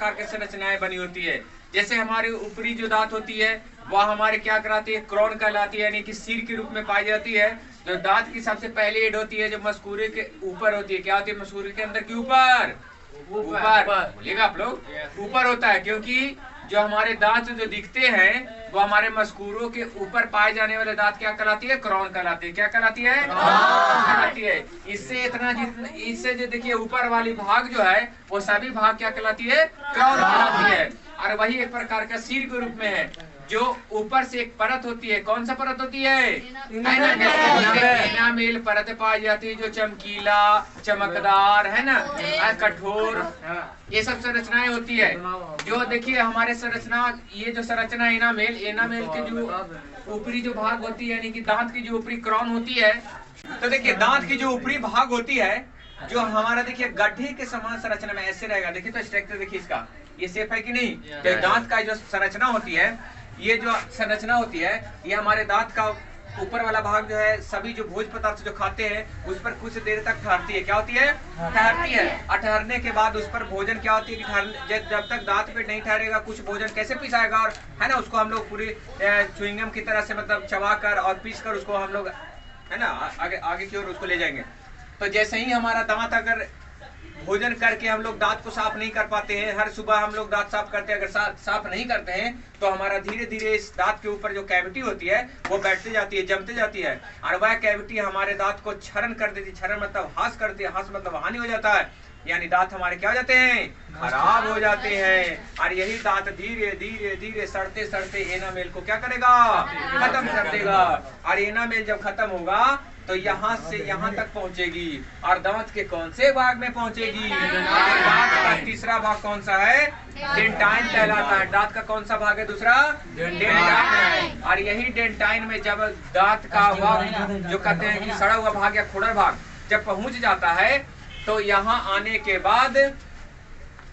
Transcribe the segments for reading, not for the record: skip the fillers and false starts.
प्रकार की संरचनाएं बनी होती है। जैसे हमारे ऊपरी जो दांत होती है वह हमारे क्या कराती है, क्रॉन कहलाती है, यानी कि सिर के रूप में पाई जाती है। जो दांत की सबसे पहली एड होती है जो मस्कुरे के ऊपर होती है, क्या होती है, मस्कुरे के अंदर के ऊपर बोलिएगा आप लोग, ऊपर होता है, क्योंकि जो हमारे दांत जो दिखते हैं वो हमारे मस्कुरों के ऊपर पाए जाने वाले दांत क्या कहलाती है, क्रॉन कहलाती है। क्या कहलाती है, कहलाती है। इससे जो देखिए ऊपर वाली भाग जो है वो सभी भाग क्या कहलाती है, क्रॉन कहलाती है। और वही एक प्रकार का सिर के रूप में है। जो ऊपर से एक परत होती है, कौन सा परत होती है, एनामेल परत पाई जाती है, जो चमकीला चमकदार है ना, कठोर, ये सब संरचनाएं होती है। जो देखिए हमारे संरचना, ये जो संरचना एनामेल के जो ऊपरी जो भाग होती है, यानी कि दांत की जो ऊपरी क्रॉन होती है, तो देखिए दांत की जो ऊपरी भाग होती है जो हमारा देखिए गड्ढे के समान संरचना में ऐसे रहेगा। देखिए तो स्ट्रक्चर देखिए इसका, ये सेफ है कि नहीं। तो दांत का जो संरचना होती है, ये जो संरचना होती है, ये हमारे दांत का ऊपर वाला भाग जो है सभी जो भोज्य पदार्थ जो खाते हैं उस पर कुछ देर तक ठहरती है। क्या होती है, ठहरती है। और ठहरने के बाद उस पर भोजन क्या होती है कि जब तक दांत पे नहीं ठहरेगा कुछ भोजन कैसे पिसाएगा, और है ना, उसको हम लोग पूरी च्युइंगम की तरह से मतलब चबाकर और पीस कर उसको हम लोग है ना आगे की ओर उसको ले जाएंगे। तो जैसे ही हमारा दांत अगर भोजन करके हम लोग दांत को साफ नहीं कर पाते हैं, हर सुबह हम लोग दांत साफ करते हैं, अगर साफ नहीं करते हैं तो हमारा धीरे धीरे इस दांत के ऊपर जो कैविटी होती है वो बैठती जाती है, जमती जाती है, और वह कैविटी हमारे दांत को क्षरण कर देती है। क्षरण मतलब हास करती है, हास मतलब हानि हो जाता है, यानी दांत हमारे क्या हो जाते हैं, खराब हो जाते हैं। और यही दांत धीरे धीरे धीरे सड़ते सड़ते एनामेल को क्या करेगा, खत्म कर देगा। और एनामेल जब खत्म होगा तो यहाँ से यहाँ तक पहुंचेगी, और दांत के कौन से भाग में पहुंचेगी, दांत का तीसरा भाग कौन सा है, डेंटाइन कहलाता है। दांत का कौन सा भाग है, दूसरा डेंटाइन। और यही डेंटाइन में जब दांत का भाग जो कहते हैं कि सड़ा हुआ भाग या खुरदर भाग जब पहुंच जाता है, तो यहाँ आने के बाद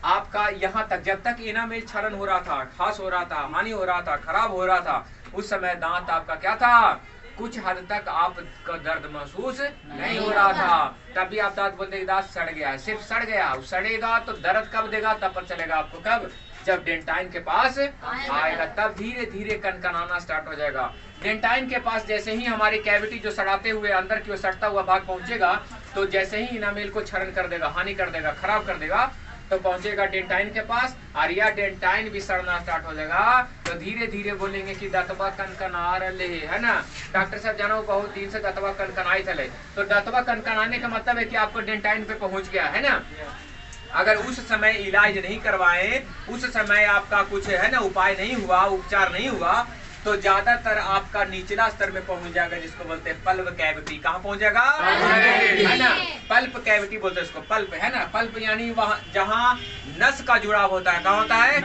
आपका यहाँ तक, जब तक एनामेल क्षरण हो रहा था, खास हो रहा था, हानि हो रहा था, खराब हो रहा था, उस समय दांत आपका क्या था, कुछ हद तक आपका दर्द महसूस नहीं हो रहा था। तभी आप दांत बोलते हैं दांत सड़ गया, सिर्फ सड़ गया। सड़ेगा तो दर्द कब देगा, तब पता चलेगा आपको कब, जब डेंटाइन के पास आएगा, तब धीरे धीरे कनकनाना स्टार्ट हो जाएगा। डेंटाइन के पास जैसे ही हमारी कैविटी जो सड़ाते हुए अंदर की ओर सड़ता हुआ भाग पहुंचेगा, तो जैसे ही इनामेल को क्षरण कर देगा, हानि कर देगा, खराब कर देगा, तो पहुंचेगा डेंटाइन के पास, और यह डेंटाइन भी सड़ना स्टार्ट हो जाएगा। तो धीरे धीरे बोलेंगे कि दांतवा कनकना रहे है ना, डॉक्टर साहब जानो बहुत दिन से दांतवा कनकनाई चले। तो दांतवा कनकनाने का मतलब है कि आपको डेंटाइन पे पहुंच गया है ना। अगर उस समय इलाज नहीं करवाए, उस समय आपका कुछ है ना उपाय नहीं हुआ, उपचार नहीं हुआ, तो ज्यादातर आपका निचला स्तर में पहुंच जाएगा, जिसको बोलते हैं पल्प कैविटी। कहाँ पहुंच जाएगा, है ना, पल्प कैविटी बोलते हैं इसको, पल्प है ना, पल्प यानी वहाँ जहाँ नस का जुड़ाव होता है। कहाँ होता है,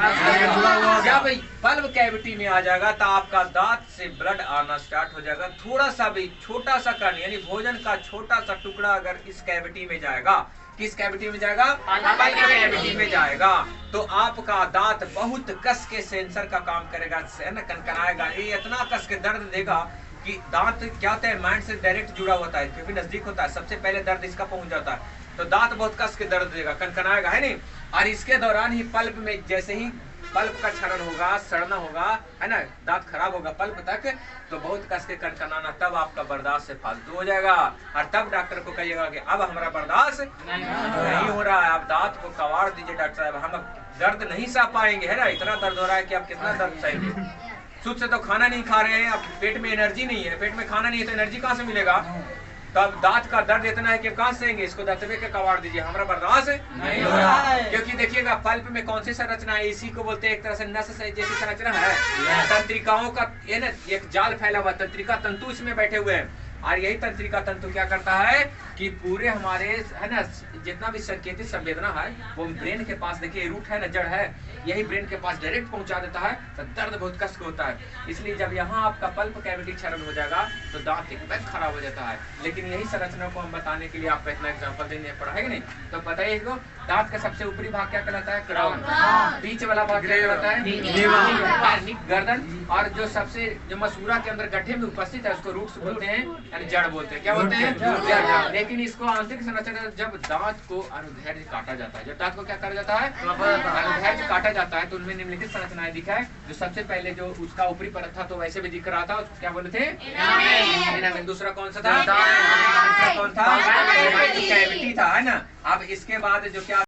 जब पल्प कैविटी में आ जाएगा तो आपका दांत से ब्लड आना स्टार्ट हो जाएगा। थोड़ा सा भी छोटा सा कण यानी भोजन का छोटा सा टुकड़ा अगर इस कैविटी में जाएगा, किस कैविटी में जाएगा, पल्प कैविटी में जाएगा, तो आपका दांत बहुत कस के सेंसर का काम करेगा, है ना, कनकनाएगा। ये इतना कस के दर्द देगा कि दांत क्या होता है, माइंड से डायरेक्ट जुड़ा होता है, क्योंकि नजदीक होता है, सबसे पहले दर्द इसका पहुंच जाता है। तो दांत बहुत कस के दर्द देगा, कनकनाएगा, है नहीं। और इसके दौरान ही पल्प में जैसे ही पल्प का क्षरण होगा, सड़ना होगा, है ना, दांत खराब होगा पल्प तक, तो बहुत कस के कनकनाना, तब आपका बर्दाश्त से फालतू हो जाएगा। और तब डॉक्टर को कहिएगा कि अब हमारा बर्दाश्त नहीं हो रहा है, आप दांत को कवाड़ दीजिए डॉक्टर साहब, हम दर्द नहीं सह पाएंगे, है ना, इतना दर्द हो रहा है कि आप कितना दर्द सहेंगे। शुद्ध से तो खाना नहीं खा रहे हैं, अब पेट में एनर्जी नहीं है, पेट में खाना नहीं है तो एनर्जी कहाँ से मिलेगा। तो अब दांत का दर्द इतना है कि कहाँ से देंगे, इसको दांतवे के कवाड़ दीजिए, हमारा बर्दाश्त नहीं हो रहा है। क्योंकि देखिएगा पल्प में कौन सी संरचना है, इसी को बोलते हैं एक तरह से नस से जैसी संरचना है। तंत्रिकाओं का ये ना एक जाल फैला हुआ, तंत्रिका तंतु इसमें बैठे हुए हैं, और यही तंत्रिका तंतु क्या करता है कि पूरे हमारे है ना जितना भी संकेतित संवेदना है वो ब्रेन के पास, देखिए रूट है ना, जड़ है, यही ब्रेन के पास डायरेक्ट पहुंचा देता है। तो दर्द बहुत कष्ट होता है, इसलिए जब यहाँ आपका पल्प कैविटी क्षरण हो जाएगा तो दांत एकदम खराब हो जाता है। लेकिन यही संरचना को हम बताने के लिए आपको इतना एग्जाम्पल देने पड़ा है कि नहीं। तो बताइए दांत का सबसे ऊपरी भाग क्या कहलाता है, क्राउन। बीच वाला भाग क्या कहलाता है, गर्दन। और जो सबसे जो मसूरा के अंदर गड्ढे में उपस्थित है उसको रूट्स बोलते हैं, यानी जड़ बोलते हैं। क्या बोलते हैं, जड़। लेकिन इसको आंतरिक संरचना जब दांत को अनुदैर्ध्य काटा जाता है, जब दांत को क्या करा जाता है, अनुदैर्ध्य काटा जाता है, तो उनमें निम्नलिखित संरचनाएं दिखा है। जो सबसे पहले जो उसका ऊपरी परत था तो वैसे भी दिख रहा था, क्या बोले थे, एनामेल। दूसरा कौन सा था, कौन था, कैविटी था, है ना। अब इसके बाद जो क्या